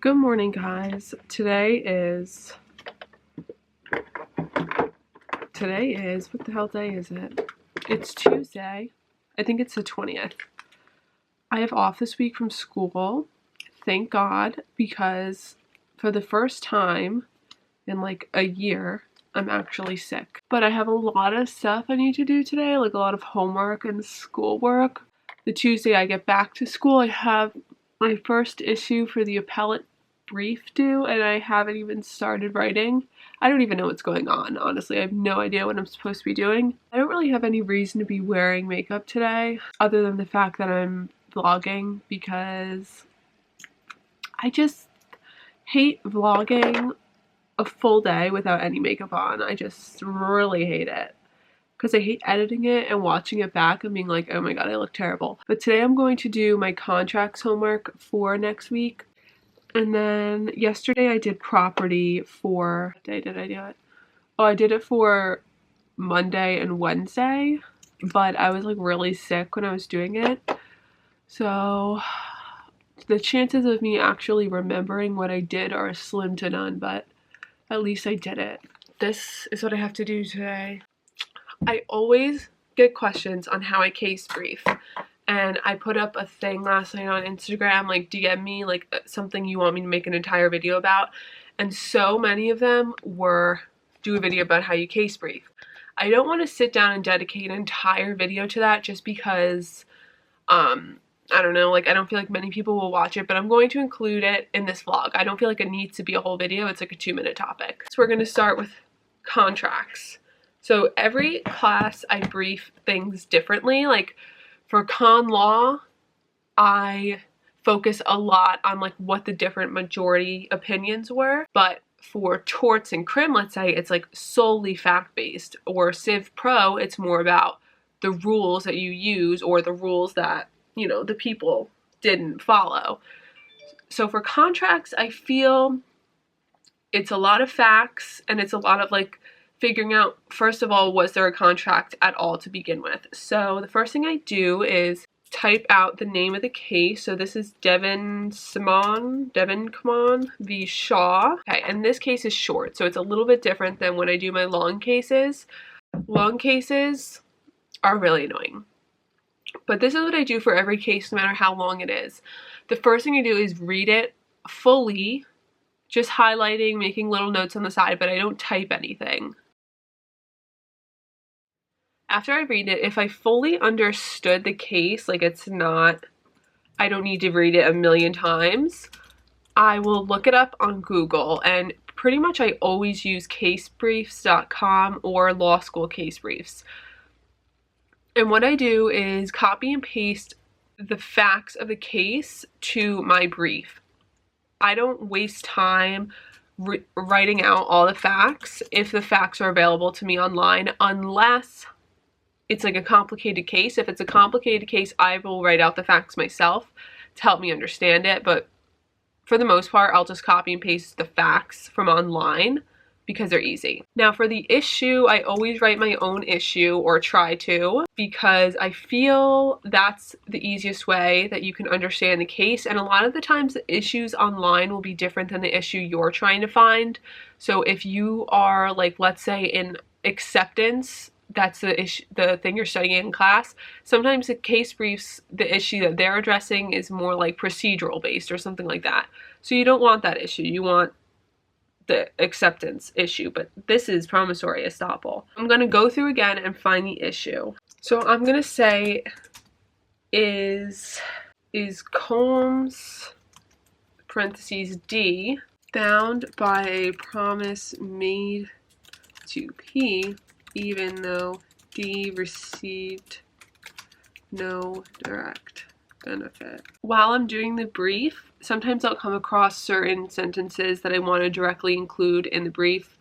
Good morning, guys. Today is, what the hell day is it? It's Tuesday. I think it's the 20th. I have off this week from school. Thank God, because for the first time in like a year, I'm actually sick. But I have a lot of stuff I need to do today, like a lot of homework and schoolwork. The Tuesday I get back to school, I have my first issue for the appellate brief due, and I haven't even started writing. I don't even know what's going on, honestly. I have no idea what I'm supposed to be doing. I don't really have any reason to be wearing makeup today, other than the fact that I'm vlogging, because I just hate vlogging a full day without any makeup on. I just really hate it, because I hate editing it and watching it back and being like, oh my god, I look terrible. But today I'm going to do my contracts homework for next week. And then yesterday I did property for, what day did I do it? Oh, I did it for Monday and Wednesday, but I was like really sick when I was doing it. So the chances of me actually remembering what I did are slim to none, but at least I did it. This is what I have to do today. I always get questions on how I case brief. And I put up a thing last night on Instagram, like DM me like something you want me to make an entire video about. And so many of them were do a video about how you case brief. I don't want to sit down and dedicate an entire video to that just because, I don't know, like I don't feel like many people will watch it, but I'm going to include it in this vlog. I don't feel like it needs to be a whole video. It's like a 2-minute topic. So we're going to start with contracts. So every class I brief things differently. Like for con law, I focus a lot on like what the different majority opinions were, but for torts and crim, let's say, it's like solely fact-based. Or Civ Pro, it's more about the rules that you use or the rules that, you know, the people didn't follow. So for contracts, I feel it's a lot of facts and it's a lot of like figuring out, first of all, was there a contract at all to begin with? So the first thing I do is type out the name of the case. So this is Devin Kamon v. Shaw. Okay, and this case is short, so it's a little bit different than when I do my long cases. Long cases are really annoying. But this is what I do for every case, no matter how long it is. The first thing I do is read it fully, just highlighting, making little notes on the side, but I don't type anything. After I read it, if I fully understood the case, like it's not, I don't need to read it a million times, I will look it up on Google, and pretty much I always use casebriefs.com or law school case briefs. And what I do is copy and paste the facts of the case to my brief. I don't waste time writing out all the facts if the facts are available to me online, unless it's like a complicated case. If it's a complicated case, I will write out the facts myself to help me understand it. But for the most part, I'll just copy and paste the facts from online because they're easy. Now for the issue, I always write my own issue, or try to, because I feel that's the easiest way that you can understand the case. And a lot of the times the issues online will be different than the issue you're trying to find. So if you are like, let's say in acceptance, that's the issue, the thing you're studying in class, sometimes the case briefs, the issue that they're addressing is more like procedural based or something like that. So you don't want that issue. You want the acceptance issue, but this is promissory estoppel. I'm going to go through again and find the issue. So I'm going to say is Combs, parentheses D, bound by a promise made to P even though D received no direct benefit. While I'm doing the brief, sometimes I'll come across certain sentences that I want to directly include in the brief,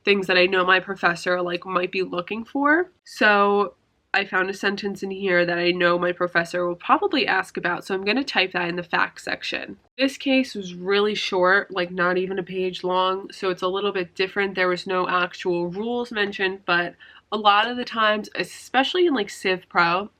things that I know my professor like might be looking for. So I found a sentence in here that I know my professor will probably ask about, so I'm going to type that in the facts section. This case was really short, like not even a page long, so it's a little bit different. There was no actual rules mentioned, but a lot of the times, especially in like Civ Pro,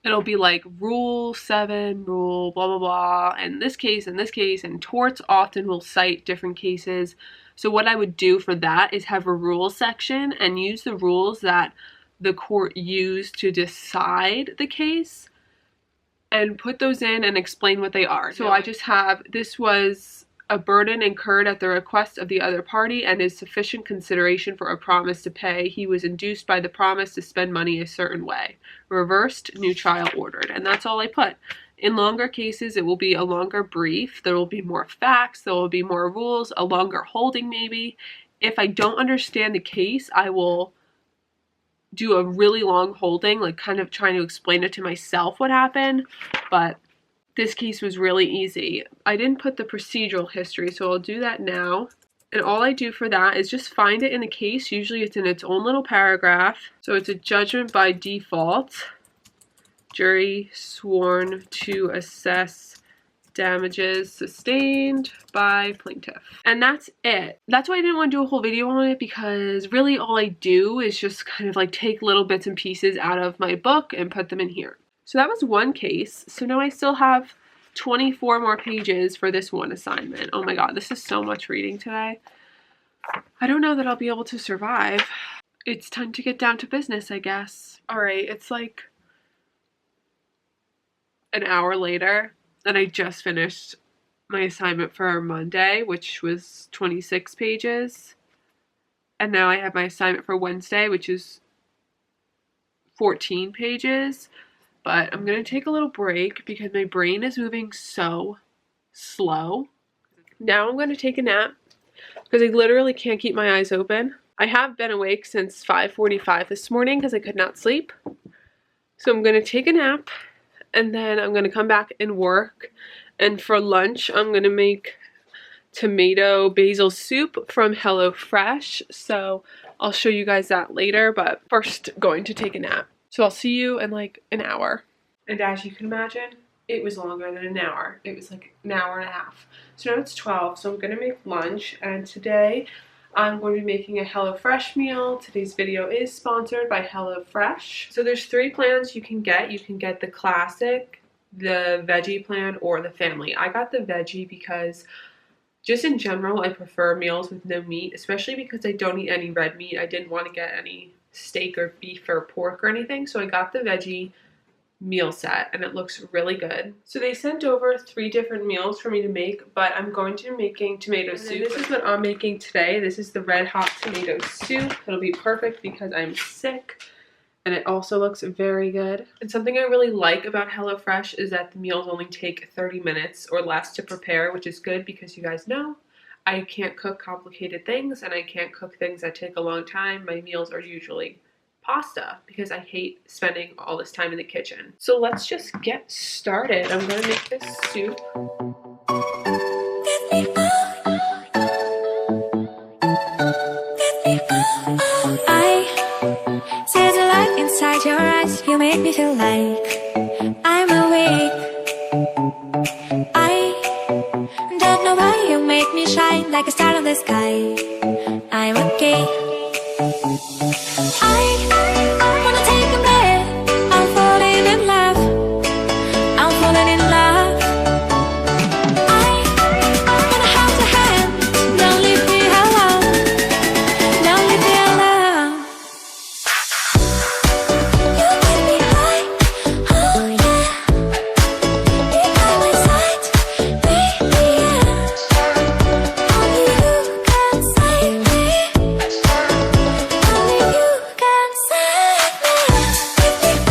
it'll be like rule 7, rule blah blah blah, and this case and this case, and torts often will cite different cases. So what I would do for that is have a rules section and use the rules that the court used to decide the case and put those in and explain what they are. So I just have, this was a burden incurred at the request of the other party and is sufficient consideration for a promise to pay. He was induced by the promise to spend money a certain way. Reversed, new trial ordered. And that's all I put. In longer cases, it will be a longer brief. There will be more facts. There will be more rules, a longer holding maybe. If I don't understand the case, I will do a really long holding, like kind of trying to explain it to myself what happened. But this case was really easy. I didn't put the procedural history, so I'll do that now. And all I do for that is just find it in the case. Usually it's in its own little paragraph. So it's a judgment by default. Jury sworn to assess damages sustained by plaintiff. And that's it. That's why I didn't want to do a whole video on it, because really all I do is just kind of like take little bits and pieces out of my book and put them in here. So that was one case. So now I still have 24 more pages for this one assignment. Oh my god, this is so much reading today. I don't know that I'll be able to survive. It's time to get down to business, I guess. Alright, it's like an hour later, and I just finished my assignment for Monday, which was 26 pages. And now I have my assignment for Wednesday, which is 14 pages. But I'm going to take a little break because my brain is moving so slow. Now I'm going to take a nap because I literally can't keep my eyes open. I have been awake since 5:45 this morning because I could not sleep. So I'm going to take a nap and then I'm going to come back and work. And for lunch, I'm going to make tomato basil soup from HelloFresh. So I'll show you guys that later, but first going to take a nap. So I'll see you in like an hour. And as you can imagine, it was longer than an hour. It was like an hour and a half. So now it's 12, so I'm going to make lunch. And today I'm going to be making a HelloFresh meal. Today's video is sponsored by HelloFresh. So there's 3 plans you can get. You can get the classic, the veggie plan, or the family. I got the veggie because just in general, I prefer meals with no meat, especially because I don't eat any red meat. I didn't want to get any steak or beef or pork or anything, so I got the veggie meal set and it looks really good. So they sent over 3 different meals for me to make, but I'm going to be making tomato soup. This is what I'm making today. This is the red hot tomato soup. It'll be perfect because I'm sick, and it also looks very good. And something I really like about HelloFresh is that the meals only take 30 minutes or less to prepare, which is good because you guys know I can't cook complicated things and I can't cook things that take a long time. My meals are usually pasta because I hate spending all this time in the kitchen. So let's just get started. I'm going to make this soup. I see the light inside your eyes. You make me feel like I'm awake. I don't know why you make me shine like a star in the sky. I'm okay. I wanna take a breath. I'm falling in love. I'm falling in love. I wanna hold your hand. Don't leave me alone. Don't leave me alone. You get me high, oh yeah. You're by my side, baby, yeah. Only you can save me. Only you can save me. Give me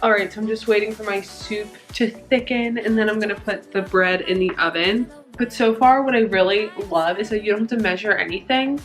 Alright, so I'm just waiting for my soup to thicken, and then I'm going to put the bread in the oven. But so far, what I really love is that you don't have to measure anything.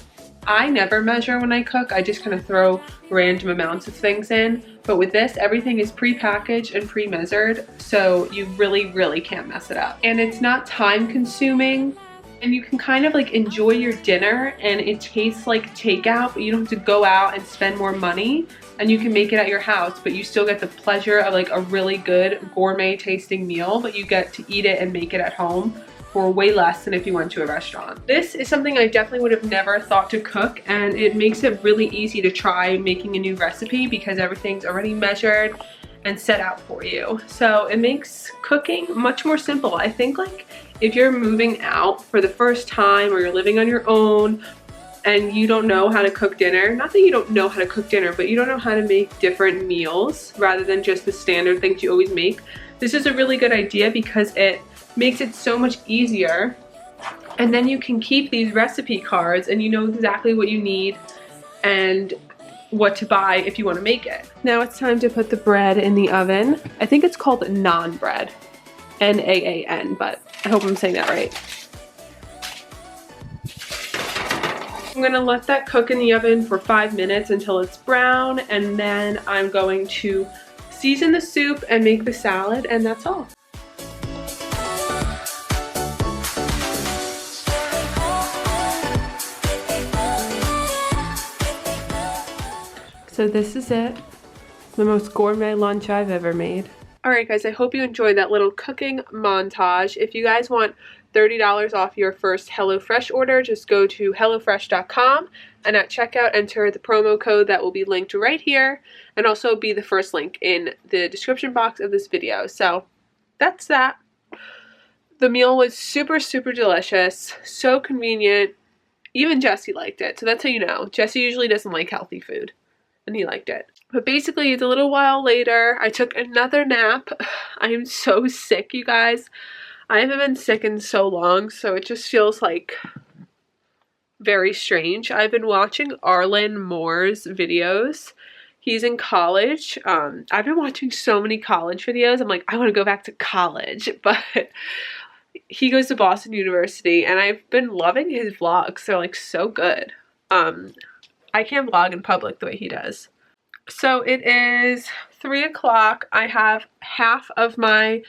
I never measure when I cook. I just kind of throw random amounts of things in. But with this, everything is pre-packaged and pre-measured, so you really, really can't mess it up. And it's not time consuming And you can kind of like enjoy your dinner and it tastes like takeout, but you don't have to go out and spend more money, and you can make it at your house, but you still get the pleasure of like a really good gourmet tasting meal, but you get to eat it and make it at home for way less than if you went to a restaurant. This is something I definitely would have never thought to cook, and it makes it really easy to try making a new recipe because everything's already measured and set out for you. So it makes cooking much more simple. I think like if you're moving out for the first time or you're living on your own and you don't know how to cook dinner, not that you don't know how to cook dinner, but you don't know how to make different meals rather than just the standard things you always make, this is a really good idea because it makes it so much easier, and then you can keep these recipe cards and you know exactly what you need and what to buy if you want to make it. Now it's time to put the bread in the oven. I think it's called naan bread, N-A-A-N, but I hope I'm saying that right. I'm gonna let that cook in the oven for 5 minutes until it's brown, and then I'm going to season the soup and make the salad, and that's all. So this is it. The most gourmet lunch I've ever made. Alright guys, I hope you enjoyed that little cooking montage. If you guys want $30 off your first HelloFresh order, just go to HelloFresh.com and at checkout enter the promo code that will be linked right here and also be the first link in the description box of this video. So that's that. The meal was super, super delicious, so convenient. Even Jesse liked it, so that's how you know. Jesse usually doesn't like healthy food, and he liked it. But basically, it's a little while later. I took another nap. I am so sick, you guys. I haven't been sick in so long, so it just feels like very strange. I've been watching Arlen Moore's videos. He's in college. I've been watching so many college videos. I'm like, I want to go back to college, but he goes to Boston University, and I've been loving his vlogs. They're like so good. I can't vlog in public the way he does. So it is 3 o'clock. I have half of my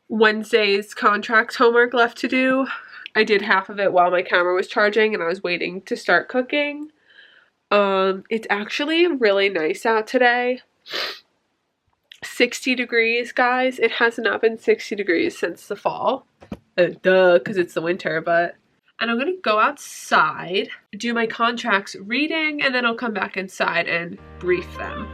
Wednesday's contracts homework left to do. I did half of it while my camera was charging and I was waiting to start cooking. It's actually really nice out today. 60 degrees, guys. It has not been 60 degrees since the fall. Duh, because it's the winter, but... And I'm going to go outside, do my contracts reading, and then I'll come back inside and brief them.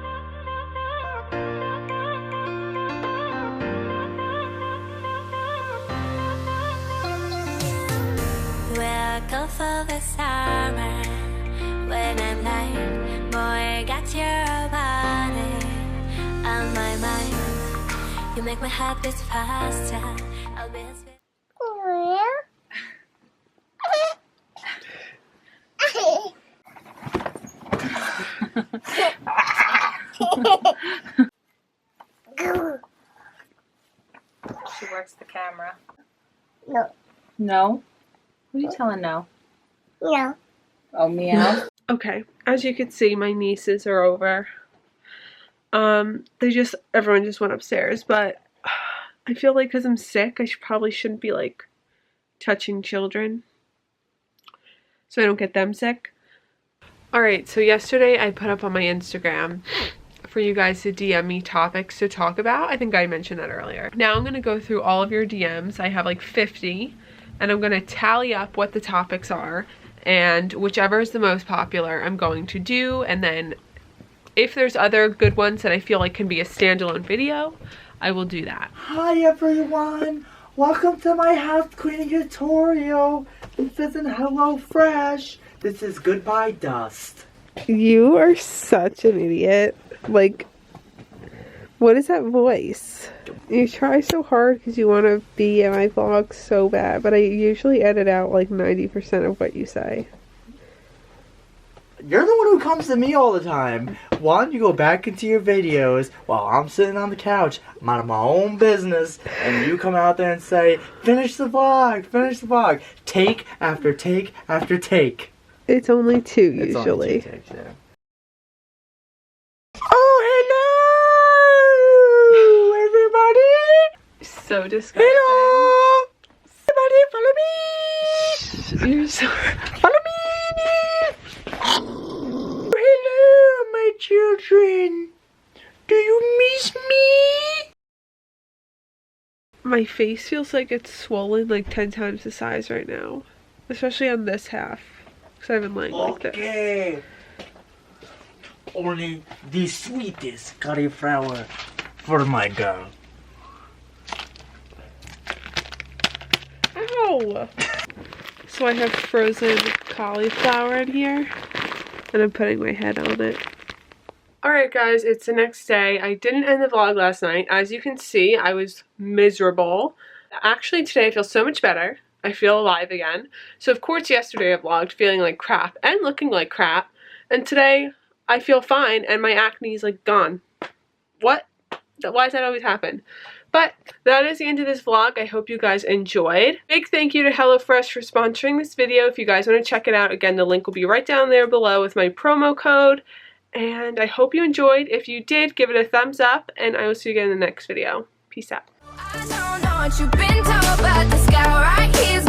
Welcome for the summer. When I'm light, boy, got your body on my mind. You make my heart beat faster. I'll be She works the camera. No. No? Who are you telling no? No. Oh, meow. Okay, as you can see, my nieces are over. Everyone just went upstairs, but I feel like because I'm sick, I probably shouldn't be like touching children so I don't get them sick. Alright, so yesterday I put up on my Instagram for you guys to DM me topics to talk about. I think I mentioned that earlier. Now I'm going to go through all of your DMs. I have like 50, and I'm going to tally up what the topics are, and whichever is the most popular I'm going to do, and then if there's other good ones that I feel like can be a standalone video, I will do that. Hi everyone! Welcome to my house cleaning tutorial. This isn't HelloFresh. This is Goodbye Dust. You are such an idiot. Like, what is that voice? You try so hard because you want to be in my vlog so bad, but I usually edit out like 90% of what you say. You're the one who comes to me all the time. One, you go back into your videos while I'm sitting on the couch, I'm out of my own business, and you come out there and say, finish the vlog, finish the vlog. Take after take after take. It's only 2 usually. It's only 2 takes, yeah. Oh, hello, everybody! So disgusting. Hello! Everybody follow me! You're so... Follow me! Hello, my children. Do you miss me? My face feels like it's swollen like 10 times the size right now. Especially on this half. Because I've been laying like this. Okay. Only the sweetest cauliflower for my girl. Ow! So I have frozen cauliflower in here. And I'm putting my head on it. Alright guys, it's the next day. I didn't end the vlog last night. As you can see, I was miserable. Actually today I feel so much better. I feel alive again. So of course yesterday I vlogged feeling like crap and looking like crap. And today I feel fine and my acne is like gone. What? Why does that always happen? But that is the end of this vlog. I hope you guys enjoyed. Big thank you to HelloFresh for sponsoring this video. If you guys want to check it out, again, the link will be right down there below with my promo code. And I hope you enjoyed. If you did, give it a thumbs up, and I will see you again in the next video. Peace out. I don't know what you've been told, but this guy right here's